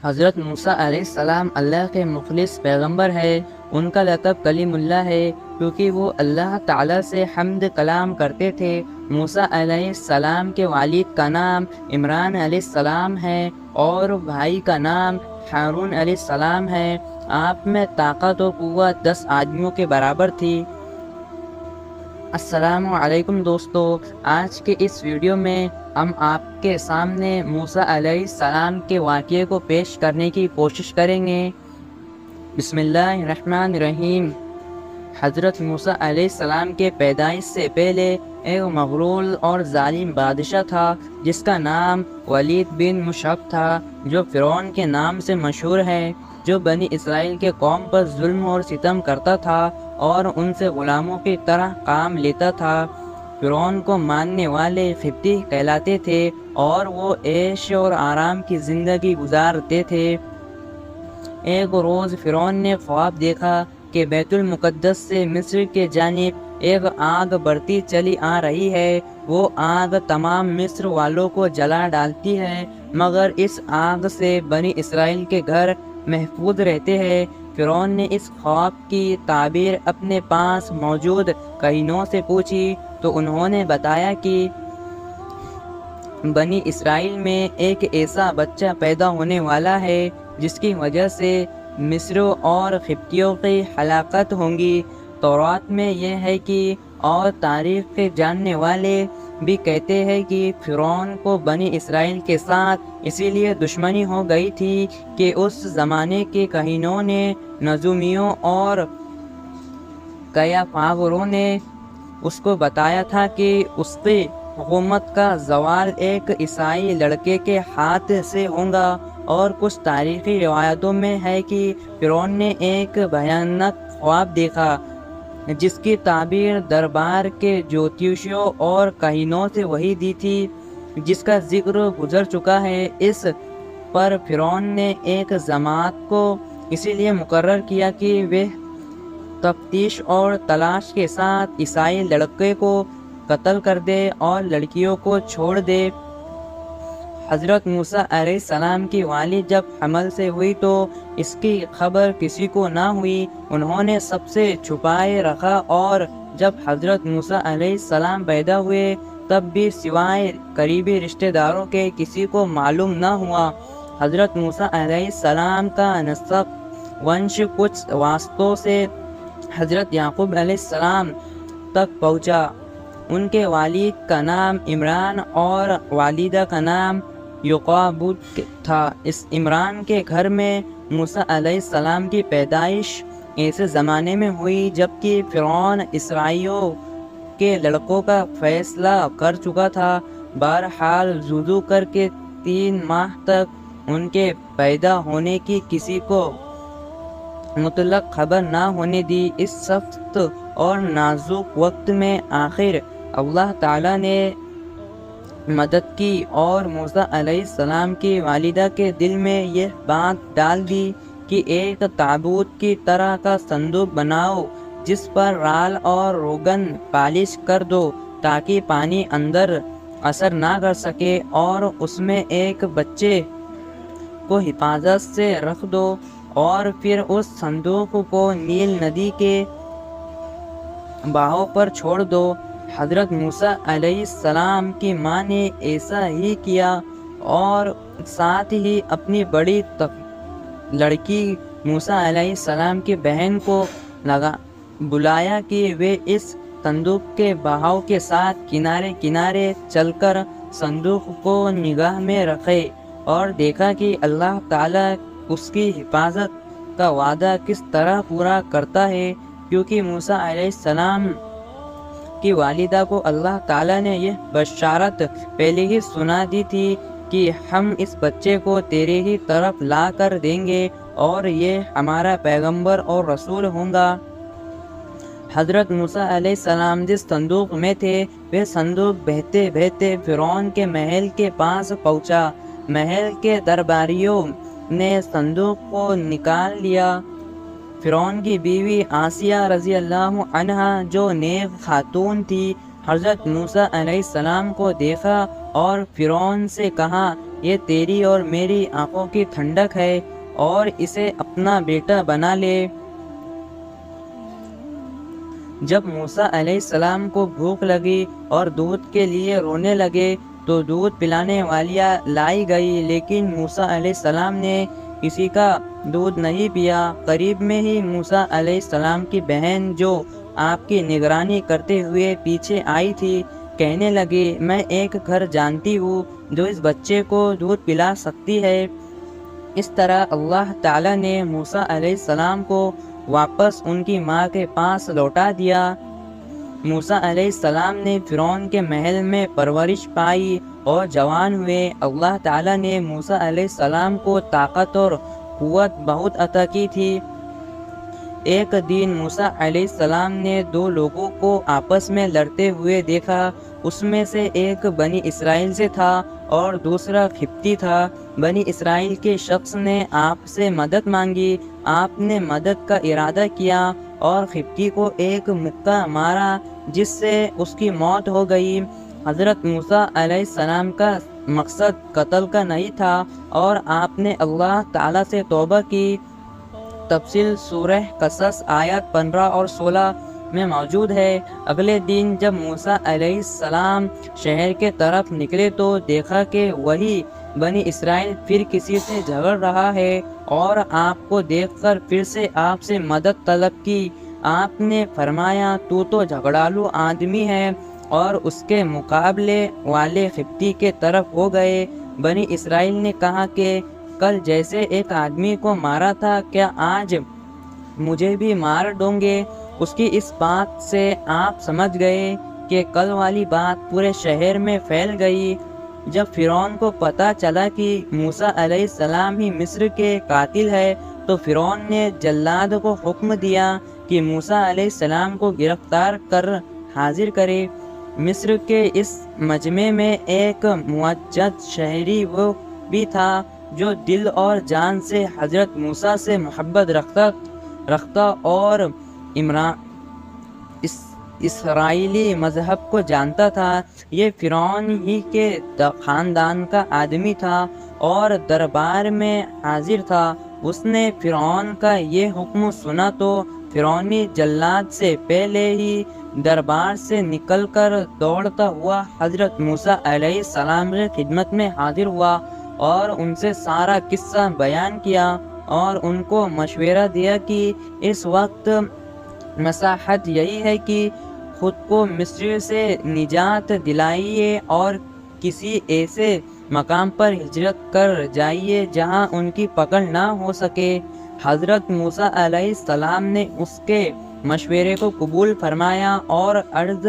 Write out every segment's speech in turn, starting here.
حضرت موسیٰ علیہ السلام اللہ کے مخلص پیغمبر ہے۔ ان کا لقب کلیم اللہ ہے کیونکہ وہ اللہ تعالیٰ سے حمد کلام کرتے تھے۔ موسیٰ علیہ السلام کے والد کا نام عمران علیہ السلام ہے اور بھائی کا نام ہارون علیہ السلام ہے۔ آپ میں طاقت و قوت 10 آدمیوں کے برابر تھی۔ السلام علیکم دوستو، آج کے اس ویڈیو میں ہم آپ کے سامنے موسیٰ علیہ السلام کے واقعے کو پیش کرنے کی کوشش کریں گے۔ بسم اللہ الرحمن الرحیم۔ حضرت موسیٰ علیہ السلام کے پیدائش سے پہلے ایک مغرور اور ظالم بادشاہ تھا جس کا نام ولید بن مشعب تھا، جو فرعون کے نام سے مشہور ہے، جو بنی اسرائیل کے قوم پر ظلم اور ستم کرتا تھا اور ان سے غلاموں کی طرح کام لیتا تھا۔ فرعون کو ماننے والے قبطی کہلاتے تھے اور وہ عیش اور آرام کی زندگی گزارتے تھے۔ ایک روز فرعون نے خواب دیکھا کہ بیت المقدس سے مصر کے جانب ایک آگ بڑھتی چلی آ رہی ہے۔ وہ آگ تمام مصر والوں کو جلا ڈالتی ہے، مگر اس آگ سے بنی اسرائیل کے گھر محفوظ رہتے ہیں۔ فرعون نے اس خواب کی تعبیر اپنے پاس موجود کہینوں سے پوچھی تو انہوں نے بتایا کہ بنی اسرائیل میں ایک ایسا بچہ پیدا ہونے والا ہے جس کی وجہ سے مصریوں اور قبطیوں کی ہلاکت ہوں گی۔ تورات میں یہ ہے کہ اور تاریخ کے جاننے والے بھی کہتے ہیں کہ فرعون کو بنی اسرائیل کے ساتھ اسی لیے دشمنی ہو گئی تھی کہ اس زمانے کے کہینوں نے، نجومیوں اور قیافاگروں نے اس کو بتایا تھا کہ اس کی حکومت کا زوال ایک عیسائی لڑکے کے ہاتھ سے ہوگا، اور کچھ تاریخی روایتوں میں ہے کہ فرعون نے ایک بھیانک خواب دیکھا جس کی تعبیر دربار کے جوتشیوں اور کہینوں سے وہی دی تھی جس کا ذکر گزر چکا ہے۔ اس پر فرعون نے ایک جماعت کو اسی لیے مقرر کیا کہ وہ تفتیش اور تلاش کے ساتھ عیسائی لڑکے کو قتل کر دے اور لڑکیوں کو چھوڑ دے۔ حضرت موسیٰ علیہ السلام کی والد جب حمل سے ہوئی تو اس کی خبر کسی کو نہ ہوئی، انہوں نے سب سے چھپائے رکھا، اور جب حضرت موسیٰ علیہ السلام پیدا ہوئے تب بھی سوائے قریبی رشتہ داروں کے کسی کو معلوم نہ ہوا۔ حضرت موسیٰ علیہ السلام کا نسب ونش کچھ واسطوں سے حضرت یعقوب علیہ السلام تک پہنچا۔ ان کے والد کا نام عمران اور والدہ کا نام یوقابد تھا۔ اس عمران کے گھر میں موسیٰ علیہ السلام کی پیدائش ایسے زمانے میں ہوئی جبکہ فرعون اسرائیلیوں کے لڑکوں کا فیصلہ کر چکا تھا۔ بہرحال جودو کر کے 3 ماہ تک ان کے پیدا ہونے کی کسی کو مطلق خبر نہ ہونے دی۔ اس سخت اور نازک وقت میں آخر اللہ تعالیٰ نے مدد کی اور موسیٰ علیہ السلام کی والدہ کے دل میں یہ بات ڈال دی کہ ایک تابوت کی طرح کا صندوق بناؤ جس پر رال اور روغن پالش کر دو تاکہ پانی اندر اثر نہ کر سکے، اور اس میں ایک بچے کو حفاظت سے رکھ دو، اور پھر اس صندوق کو نیل ندی کے بہاؤ پر چھوڑ دو۔ حضرت موسیٰ علیہ السلام کی ماں نے ایسا ہی کیا اور ساتھ ہی اپنی بڑی لڑکی موسیٰ علیہ السلام کی بہن کو بلایا کہ وہ اس صندوق کے بہاؤ کے ساتھ کنارے کنارے چل کر صندوق کو نگاہ میں رکھے، اور دیکھا کہ اللہ تعالیٰ اس کی حفاظت کا وعدہ کس طرح پورا کرتا ہے، کیونکہ موسیٰ علیہ السلام کی والدہ کو اللہ تعالیٰ نے یہ بشارت پہلے ہی سنا دی تھی کہ ہم اس بچے کو تیرے ہی طرف لا کر دیں گے اور یہ ہمارا پیغمبر اور رسول ہوں گا۔ حضرت موسیٰ علیہ السلام جس صندوق میں تھے وہ صندوق بہتے بہتے فرعون کے محل کے پاس پہنچا۔ محل کے درباریوں نے صندوق کو نکال لیا۔ فرعون کی بیوی آسیہ رضی اللہ عنہا جو نیک خاتون تھی حضرت موسیٰ علیہ السلام کو دیکھا اور فرعون سے کہا، یہ تیری اور میری آنکھوں کی ٹھنڈک ہے اور اسے اپنا بیٹا بنا لے۔ جب موسیٰ علیہ السلام کو بھوک لگی اور دودھ کے لیے رونے لگے تو دودھ پلانے والیاں لائی گئی، لیکن موسیٰ علیہ السلام نے کسی کا دودھ نہیں پیا۔ قریب میں ہی موسیٰ علیہ السلام کی بہن جو آپ کی نگرانی کرتے ہوئے پیچھے آئی تھی کہنے لگی، میں ایک گھر جانتی ہوں جو اس بچے کو دودھ پلا سکتی ہے۔ اس طرح اللہ تعالیٰ نے موسیٰ علیہ السلام کو واپس ان کی ماں کے پاس لوٹا دیا۔ موسیٰ علیہ السلام نے فرعون کے محل میں پرورش پائی اور جوان ہوئے۔ اللہ تعالیٰ نے موسیٰ علیہ السلام کو طاقت اور قوت بہت عطا کی تھی۔ ایک دن موسیٰ علیہ السلام نے دو لوگوں کو آپس میں لڑتے ہوئے دیکھا۔ اس میں سے ایک بنی اسرائیل سے تھا اور دوسرا قبطی تھا۔ بنی اسرائیل کے شخص نے آپ سے مدد مانگی۔ آپ نے مدد کا ارادہ کیا اور قبطی کو ایک مکہ مارا جس سے اس کی موت ہو گئی۔ حضرت موسیٰ علیہ السلام کا مقصد قتل کا نہیں تھا اور آپ نے اللہ تعالیٰ سے توبہ کی۔ تفصیل سورہ قصص آیات 15 اور 16 میں موجود ہے۔ اگلے دن جب موسیٰ علیہ السلام شہر کے طرف نکلے تو دیکھا کہ وہی بنی اسرائیل پھر کسی سے جھگڑ رہا ہے اور آپ کو دیکھ کر پھر سے آپ سے مدد طلب کی۔ آپ نے فرمایا، تو جھگڑالو آدمی ہے، اور اس کے مقابلے والے قبطی کے طرف ہو گئے۔ بنی اسرائیل نے کہا کہ کل جیسے ایک آدمی کو مارا تھا، کیا آج مجھے بھی مار دوں گے؟ اس کی اس بات سے آپ سمجھ گئے کہ کل والی بات پورے شہر میں پھیل گئی۔ جب فرعون کو پتہ چلا کہ موسیٰ علیہ السلام ہی مصر کے قاتل ہے تو فرعون نے جلاد کو حکم دیا کہ موسیٰ علیہ السلام کو گرفتار کر حاضر کرے۔ مصر کے اس مجمع میں ایک معزز شہری وہ بھی تھا جو دل اور جان سے حضرت موسیٰ سے محبت رکھتا اور اسرائیلی مذہب کو جانتا تھا۔ یہ فرعون ہی کے خاندان کا آدمی تھا اور دربار میں حاضر تھا۔ اس نے فرعون کا یہ حکم سنا تو فرعونی جلاد سے پہلے ہی دربار سے نکل کر دوڑتا ہوا حضرت موسیٰ علیہ السلام کی خدمت میں حاضر ہوا اور ان سے سارا قصہ بیان کیا اور ان کو مشورہ دیا کہ اس وقت مصلحت یہی ہے کہ خود کو مصر سے نجات دلائیے اور کسی ایسے مقام پر ہجرت کر جائیے جہاں ان کی پکڑ نہ ہو سکے۔ حضرت موسیٰ علیہ السلام نے اس کے مشورے کو قبول فرمایا اور ارض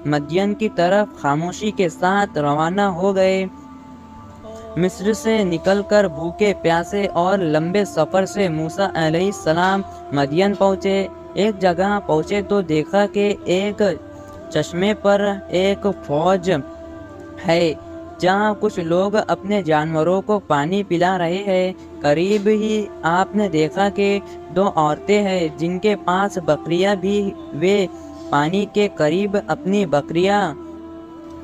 مدین کی طرف خاموشی کے ساتھ روانہ ہو گئے۔ مصر سے نکل کر بھوکے پیاسے اور لمبے سفر سے موسیٰ علیہ السلام مدین پہنچے۔ ایک جگہ پہنچے تو دیکھا کہ ایک چشمے پر ایک فوج ہے جہاں کچھ لوگ اپنے جانوروں کو پانی پلا رہے ہیں۔ قریب ہی آپ نے دیکھا کہ دو عورتیں ہیں جن کے پاس بکریاں بھی وہ پانی کے قریب اپنی بکریاں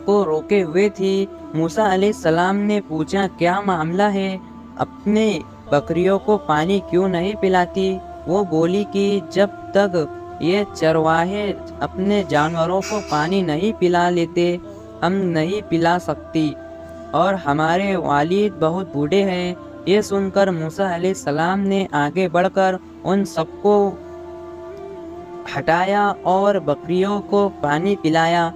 کو روکے ہوئے تھی۔ موسیٰ علیہ السلام نے پوچھا، کیا معاملہ ہے؟ اپنی بکریوں کو پانی کیوں نہیں پلاتی؟ وہ بولی کہ جب تک یہ چرواہے اپنے جانوروں کو پانی نہیں پلا لیتے ہم نہیں پلا سکتی، اور ہمارے والد بہت بوڑھے ہیں۔ یہ سن کر موسیٰ علیہ السلام نے آگے بڑھ کر ان سب کو ہٹایا اور بکریوں کو پانی پلایا۔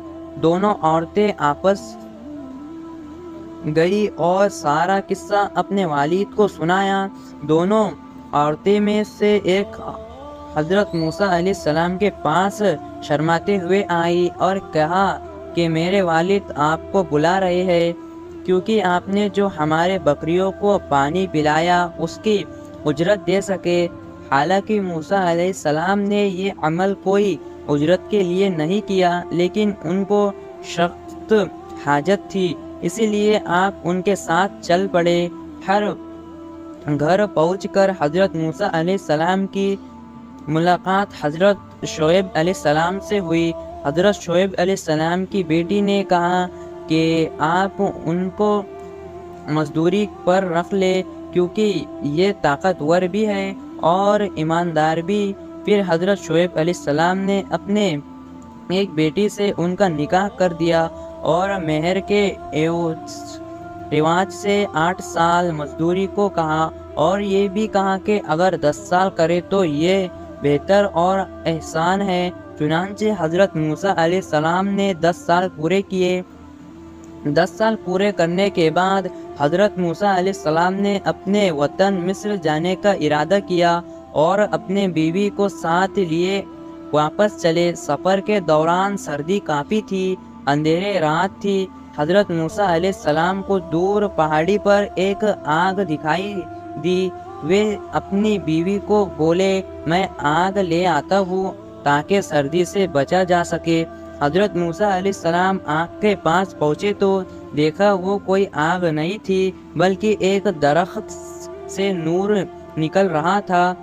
دونوں عورتیں آپس گئی اور سارا قصہ اپنے والد کو سنایا۔ دونوں عورتیں میں سے ایک حضرت موسیٰ علیہ السلام کے پاس شرماتے ہوئے آئی اور کہا کہ میرے والد آپ کو بلا رہے ہیں کیونکہ آپ نے جو ہمارے بکریوں کو پانی پلایا اس کی اجرت دے سکے۔ حالانکہ موسیٰ علیہ السلام نے یہ عمل کوئی اجرت کے لیے نہیں کیا، لیکن ان کو سخت حاجت تھی، اسی لیے آپ ان کے ساتھ چل پڑے۔ ہر گھر پہنچ کر حضرت موسیٰ علیہ السلام کی ملاقات حضرت شعیب علیہ السلام سے ہوئی۔ حضرت شعیب علیہ السلام کی بیٹی نے کہا کہ آپ ان کو مزدوری پر رکھ لے کیونکہ یہ طاقتور بھی ہے اور ایماندار بھی۔ پھر حضرت شعیب علیہ السلام نے اپنے ایک بیٹی سے ان کا نکاح کر دیا اور مہر کے رواج سے 8 سال مزدوری کو کہا، اور یہ بھی کہا کہ اگر 10 سال کرے تو یہ بہتر اور احسان ہے۔ چنانچہ حضرت موسیٰ علیہ السلام نے 10 سال پورے کیے۔ 10 سال پورے کرنے کے بعد حضرت موسیٰ علیہ السلام نے اپنے وطن مصر جانے کا ارادہ کیا اور اپنے بیوی کو ساتھ لیے واپس چلے۔ سفر کے دوران سردی کافی تھی، اندھیرے رات تھی۔ حضرت موسیٰ علیہ السلام کو دور پہاڑی پر ایک آگ دکھائی دی۔ وہ اپنی بیوی کو بولے، میں آگ لے آتا ہوں تاکہ سردی سے بچا جا سکے۔ حضرت موسیٰ علیہ السلام آگ کے پاس پہنچے تو دیکھا وہ کوئی آگ نہیں تھی بلکہ ایک درخت سے نور نکل رہا تھا۔